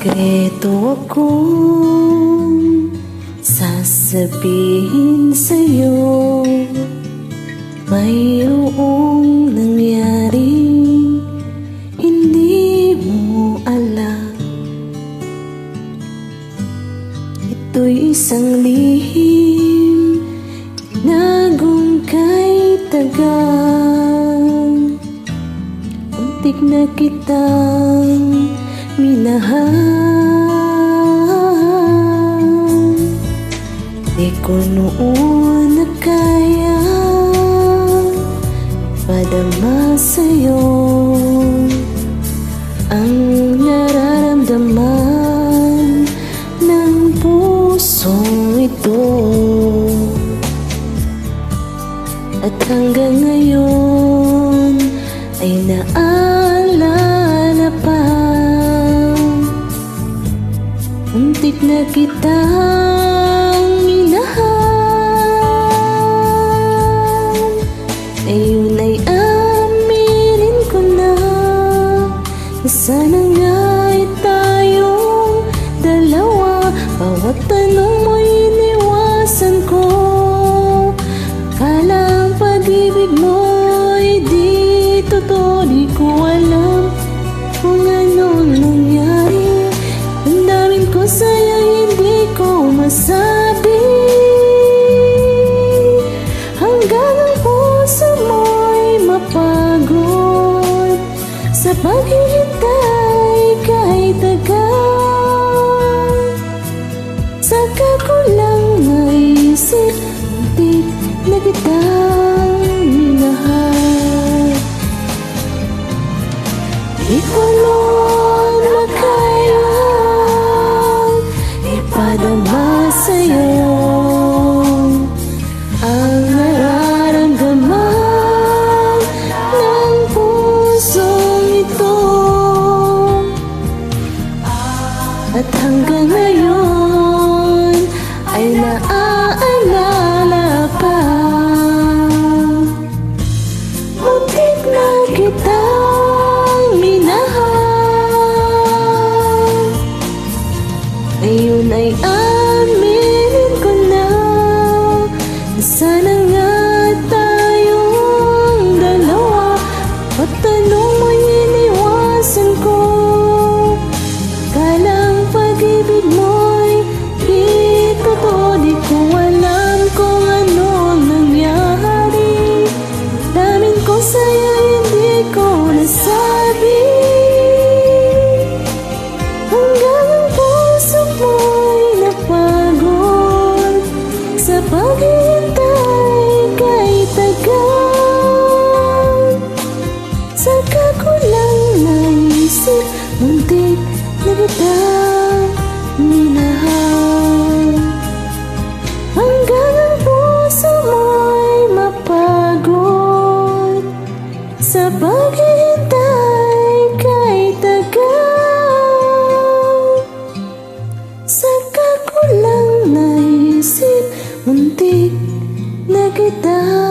sikreto akong sasabihin sa'yo. Mayroong nangyaring hindi mo alam. Ito'y isang lihim nagong kay tagal. Muntik na kitang minahal. Di ko noon na kaya padama sa'yo ang nararamdaman ng pusong ito. At hanggang ngayon ay naalala pa. Muntik na kitang minahal. Ngayon ay aminin ko na sana nga'y tayong dalawa. Bawat tanong mo'y iniwasan ko. Akala ang pag-ibig mo'y di totoo. Di ko alam kung anong nangyari. Damdamin ko sa'yo, hindi ko masabi. Hanggang ang puso mo'y mapagod sa paghihintay kahit tagal. Saka ko lang naisip, muntik na kitang minahal. Di ko noon na kaya ipadama sa'yo ang nararamdaman ng pusong ito. At hanggang ngayon ay naaalala pa. Muntik na kitang minahal. Ngayon ay aminin ko na sana nga tayong dalawa. At tanong mo'y iniwasan ko. Kalang pag-ibig mo'y di totoo. Di ko alam kung ano ang nangyari. Damin ko sa'yo, hindi ko nasabi. Hanggang ang puso mo'y napagod sa paghihintay kahit tagal. Saka ko lang naisip, muntik na kitang minahal. Hanggang ang puso mo'y mapagod sa paghihintay kahit tagal. Saka ko lang naisip, muntik na kita